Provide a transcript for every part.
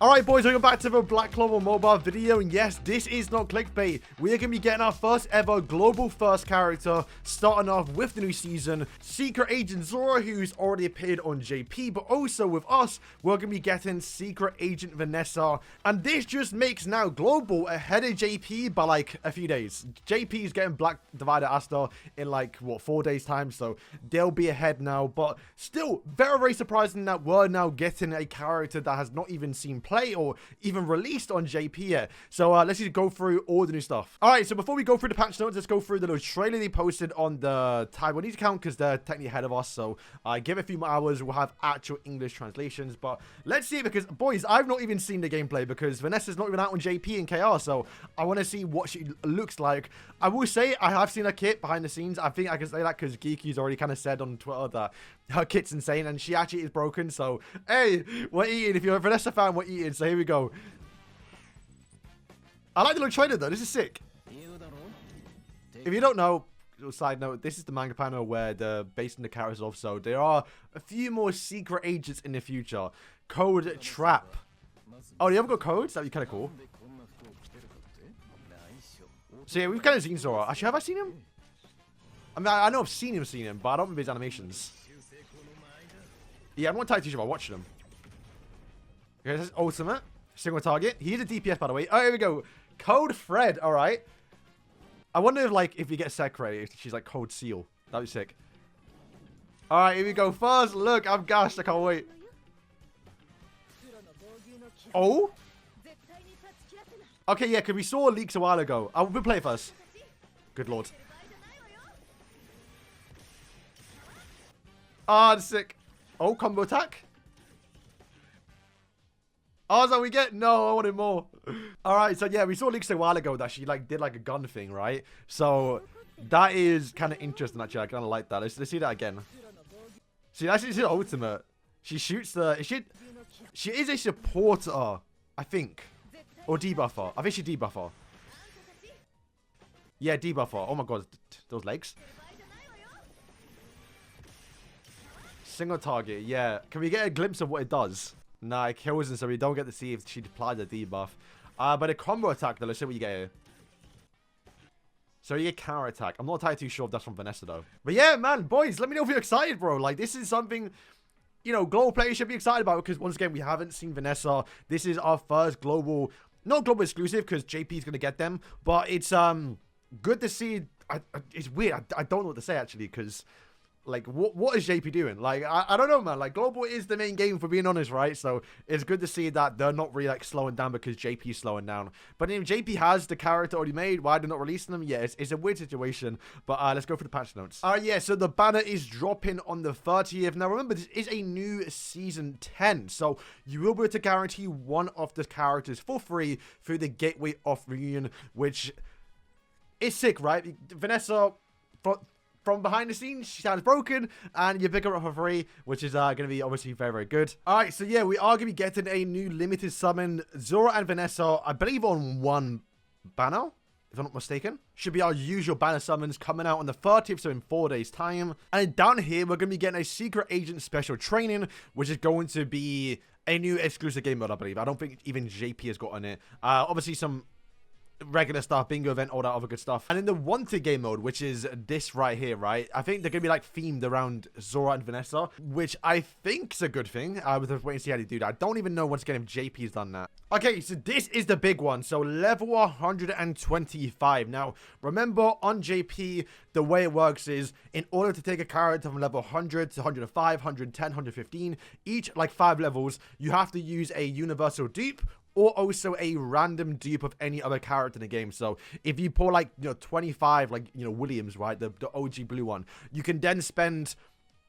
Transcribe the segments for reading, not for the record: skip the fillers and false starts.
Alright boys, welcome back to the Black Clover mobile video, and yes, this is not clickbait. We are going to be getting our first ever global first character, starting off with the new season, Secret Agent Zora, who's already appeared on JP, but also with us, we're going to be getting Secret Agent VANESSA, and this just makes now global ahead of JP by like a few days. JP is getting Black Divider Aster in like, what, 4 days time, so they'll be ahead now, but still, very, very surprising that we're now getting a character that has not even seen play or even released on JP yet. So let's just go through all the new stuff. All right, so before we go through the patch notes, let's go through the little trailer they posted on the Taiwanese account because they're technically ahead of us. So give it a few more hours, we'll have actual English translations. But let's see, because boys, I've not even seen the gameplay because VANESSA's not even out on JP and KR. So I want to see what she looks like. I will say I have seen her kit behind the scenes. I think I can say that because Geeky's already kind of said on Twitter that her kit's insane and she actually is broken. So hey, we're eating. If you're a VANESSA fan, we're eating. So here we go. I like the little trailer though. This is sick. If you don't know, little side note, this is the manga panel where they're basing the characters off. So there are a few more secret agents in the future. Code Trap. Oh, you haven't got codes? That'd be kind of cool. So yeah, we've kind of seen Zora. Actually, have I seen him? I mean, I know I've seen him, but I don't remember his animations. Yeah, I'm not entirely sure if I watched them. Okay, this is ultimate. Single target. He's a DPS, by the way. Oh, here we go. Code Fred. All right. I wonder if, like, if you get Sekre, if she's like Code Seal. That'd be sick. All right, here we go. First look. I'm gassed. I can't wait. Oh? Okay, yeah, because we saw leaks a while ago. We'll play it first. Good lord. Ah, that's sick. Oh, combo attack. Oh, is that what we get? No, I wanted more. All right, so yeah, we saw leaks a while ago that she like did like a gun thing, right? So that is kind of interesting, actually. I kind of like that. Let's see that again. See, that's the ultimate. She shoots the... She is a supporter, I think. Or debuffer. I think she's debuffer. Yeah, debuffer. Oh my god, those legs. Single target, yeah. Can we get a glimpse of what it does? Nah, it kills him, so we don't get to see if she applies a debuff. But a combo attack, though, let's see what you get here. So you get counter attack. I'm not entirely too sure if that's from VANESSA, though. But yeah, man, boys, let me know if you're excited, bro. Like, this is something, you know, global players should be excited about because, once again, we haven't seen VANESSA. This is our first global, not global exclusive because JP is going to get them, but it's good to see. It's weird. I don't know what to say, actually, because... like, what is JP doing? Like, I don't know, man. Like, global is the main game, for being honest, right? So, it's good to see that they're not really, like, slowing down because JP is slowing down. But if JP has the character already made, why are they not releasing them? Yeah, it's a weird situation. But, let's go for the patch notes. Yeah, so the banner is dropping on the 30th. Now, remember, this is a new Season 10. So, you will be able to guarantee one of the characters for free through the Gateway of Reunion, which is sick, right? VANESSA... from behind the scenes, she sounds broken, and you pick her up for free, which is going to be obviously very, very good. All right, so yeah, we are going to be getting a new limited summon, Zora and VANESSA, I believe on one banner, if I'm not mistaken. Should be our usual banner summons coming out on the 30th, so in 4 days' time. And down here, we're going to be getting a Secret Agent Special Training, which is going to be a new exclusive game mode, I believe. I don't think even JP has gotten it. Obviously, some... regular stuff, bingo event, all that other good stuff. And in the wanted game mode, which is this right here, right? I think they're gonna be like themed around Zora and VANESSA, which I think is a good thing. I was just waiting to see how they do that. I don't even know once again if JP's done that. Okay, so this is the big one. So level 125. Now, remember on JP, the way it works is in order to take a character from level 100 to 105, 110, 115, each like 5 levels, you have to use a universal dupe or also a random dupe of any other character in the game. So if you pull like, you know, 25, like, you know, Williams, right? The OG blue one, you can then spend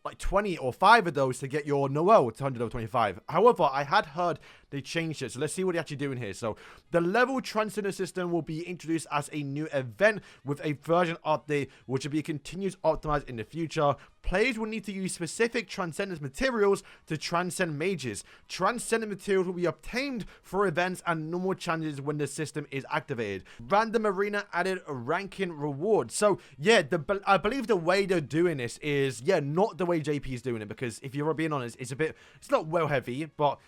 like 20 or 5 of those to get your Noel to 125. However, I had heard they changed it. So let's see what they actually do in here. So the level transcendence system will be introduced as a new event with a version update, which will be continuous optimized in the future. Players will need to use specific transcendence materials to transcend mages. Transcendent materials will be obtained for events and normal challenges when the system is activated. Random arena added ranking reward. So yeah, I believe the way they're doing this is, yeah, not the way JP is doing it, because if you're being honest, it's not well heavy, but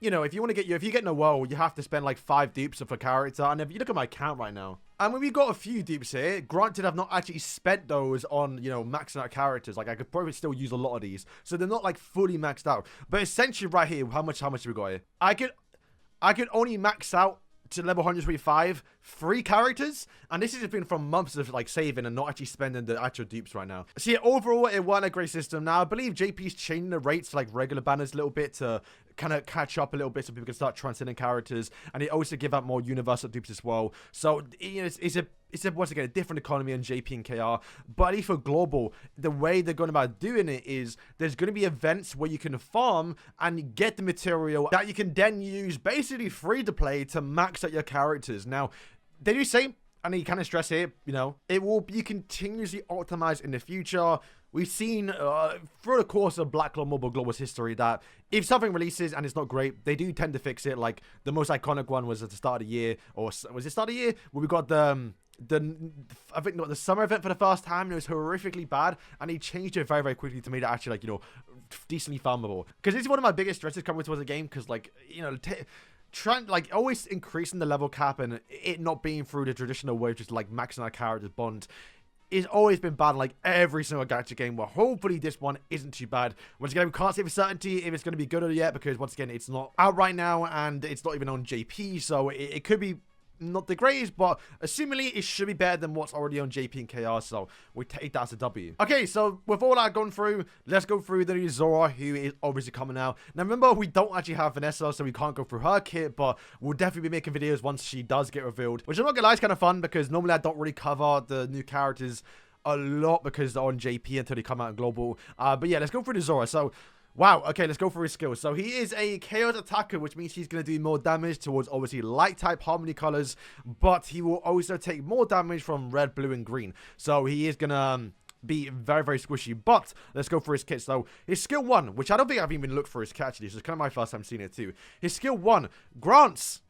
you know, if you get Noelle, you have to spend like 5 dupes of a character. And if you look at my account right now, I mean, we've got a few dupes here. Granted, I've not actually spent those on, you know, maxing out characters. Like, I could probably still use a lot of these. So they're not like fully maxed out. But essentially right here, how much have we got here? I could only max out to level 125 3 characters, and this has been from months of like saving and not actually spending the actual dupes right now. So yeah, overall it wasn't a great system. Now I believe JP's changing the rates to like regular banners a little bit to kind of catch up a little bit so people can start transcending characters, and it also give out more universal dupes as well. So you know, it's once again a different economy on JP and KR, but at least for global, the way they're going about doing it is there's going to be events where you can farm and get the material that you can then use basically free to play to max out your characters. Now, they do say, and you kind of stress here, you know, it will be continuously optimized in the future. We've seen through the course of Black Claw Mobile Global's history that if something releases and it's not great, they do tend to fix it. Like the most iconic one was at the start of the year, or was it start of the year where we got I think not the summer event for the first time, and it was horrifically bad, and he changed it very, very quickly to make it actually, like, you know, decently farmable. Because it's one of my biggest stresses coming towards the game, because, like, you know, trying, like, always increasing the level cap and it not being through the traditional way, just like maxing out characters bond, it's always been bad, like every single gacha game. Well, hopefully this one isn't too bad. Once again, we can't say for certainty if it's going to be good or yet, because once again, it's not out right now and it's not even on JP, so it could be not the greatest, but assumingly it should be better than what's already on JP and KR, so we take that as a W. Okay, so with all that gone through, let's go through the new Zora, who is obviously coming out. Now remember, we don't actually have VANESSA, so we can't go through her kit, but we'll definitely be making videos once she does get revealed, which I'm not gonna lie, is kind of fun, because normally I don't really cover the new characters a lot because they're on JP until they come out in global. But yeah, let's go through the Zora. So wow, okay, let's go through his skills. So he is a chaos attacker, which means he's going to do more damage towards obviously light type harmony colors, but he will also take more damage from red, blue, and green. So he is going to be very, very squishy. But let's go through his kit. So his skill 1, which I don't think I've even looked for his kit actually, so it's kind of my first time seeing it too. His skill 1 grants,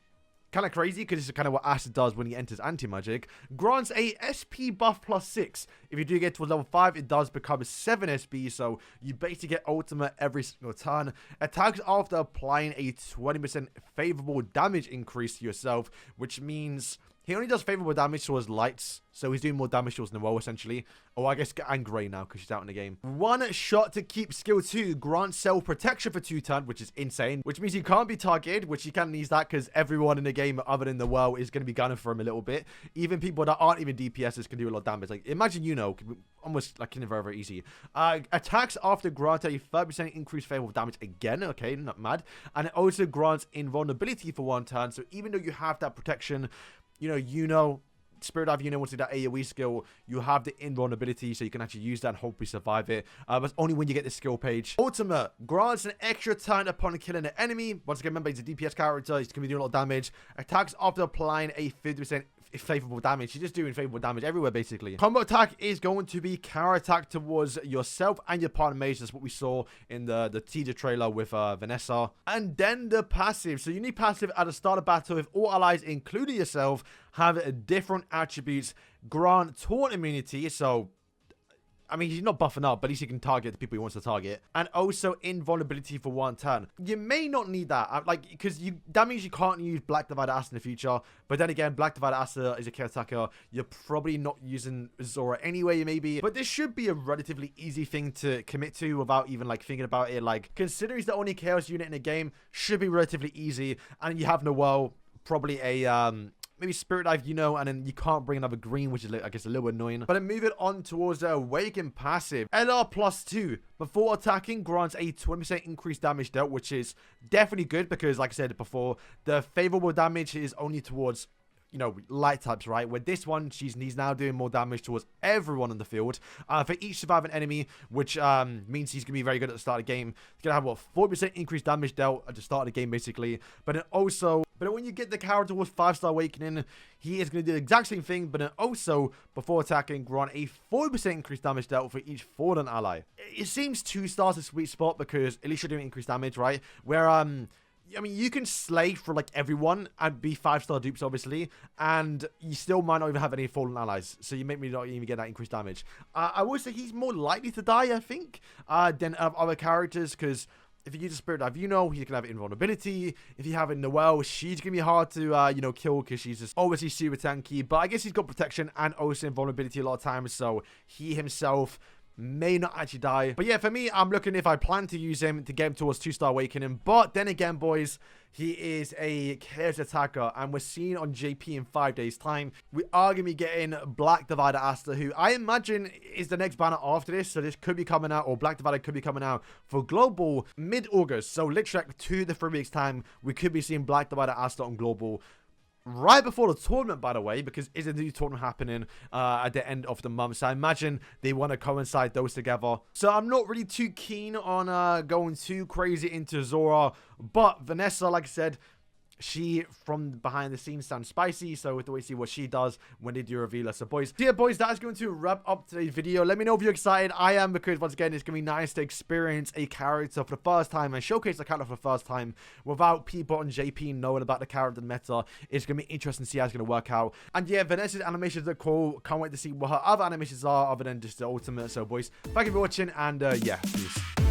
kind of crazy because this is kind of what Acid does when he enters anti-magic, grants a SP buff +6. If you do get to level 5, it does become 7 SP, so you basically get ultimate every single turn. Attacks after applying a 20% favorable damage increase to yourself, which means he only does favorable damage towards lights, so he's doing more damage towards Noelle, essentially. Oh, I guess, and Grey now, because she's out in the game. 1 shot to keep skill 2, grants self-protection for 2 turns, which is insane. Which means you can't be targeted, which you can use that, because everyone in the game, other than Noelle, is going to be gunning for him a little bit. Even people that aren't even DPSs can do a lot of damage. Like, imagine, you know, almost, like, very, very easy. Attacks after grant a 30% increased favorable damage again. Okay, not mad. And it also grants invulnerability for 1 turn, so even though you have that protection, you know, Spirit Dive, once you do that AoE skill, you have the invulnerability, so you can actually use that and hopefully survive it. But only when you get the skill page. Ultimate grants an extra turn upon killing an enemy. Once again, remember, he's a DPS character. He's going to be doing a lot of damage. Attacks after applying a 50% favorable damage. He's just doing favorable damage everywhere, basically. Combo attack is going to be counter attack towards yourself and your partner mage. That's what we saw in the teaser trailer with VANESSA. And then the passive. So you need passive at the start of battle if all allies, including yourself, have different attributes. Grant taunt immunity. So I mean, he's not buffing up, but at least he can target the people he wants to target. And also invulnerability for 1 turn. You may not need that, like, because that means you can't use Black Divided Acid in the future. But then again, Black Divided Acid is a chaos attacker. You're probably not using Zora anyway, maybe. But this should be a relatively easy thing to commit to without even, like, thinking about it. Like, considering he's the only chaos unit in the game, should be relatively easy. And you have Noelle, probably a, maybe Spirit Dive, and then you can't bring another green, which is, I guess, a little annoying. But then moving on towards the Awaken passive. LR +2. Before attacking, grants a 20% increased damage dealt, which is definitely good because, like I said before, the favorable damage is only towards, light types, right? With this one, he's now doing more damage towards everyone on the field. For each surviving enemy, which means he's going to be very good at the start of the game. He's going to have, 40% increased damage dealt at the start of the game, basically. But then also, when you get the character with 5-star Awakening, he is going to do the exact same thing, but then also, before attacking, grant a 40% increased damage dealt for each fallen ally. It seems 2 stars a sweet spot because at least you're doing increased damage, right? Where, I mean, you can slay for, like, everyone and be 5-star dupes, obviously, and you still might not even have any fallen allies, so you make me not even get that increased damage. I would say he's more likely to die, I think, than other characters, because if you use a Spirit Dive, you know he's gonna have invulnerability. If you have a Noelle, she's gonna be hard to you know, kill because she's just obviously super tanky. But I guess he's got protection and also invulnerability a lot of times, so he himself may not actually die. But yeah, for me, I'm looking if I plan to use him to get him towards 2-star awakening. But then again, boys, he is a chaos attacker, and we're seeing on JP in 5 days time, we are going to be getting Black Divider Asta, who I imagine is the next banner after this. So this could be coming out, or Black Divider could be coming out for Global mid-August. So literally like 2 to 3 weeks time, we could be seeing Black Divider Asta on Global. Right before the tournament, by the way, because is a new tournament happening at the end of the month. So I imagine they want to coincide those together. So I'm not really too keen on going too crazy into Zora. But Vanessa, like I said, she from behind the scenes sounds spicy, so we'll see what she does when they do reveal her. So boys, dear boys, that is going to wrap up today's video. Let me know if you're excited. I am, because once again, it's gonna be nice to experience a character for the first time and showcase the character for the first time without people on JP knowing about the character meta. It's gonna be interesting to see how it's gonna work out. And yeah, Vanessa's animations are cool. Can't wait to see what her other animations are other than just the ultimate. So boys, thank you for watching, and yeah, peace.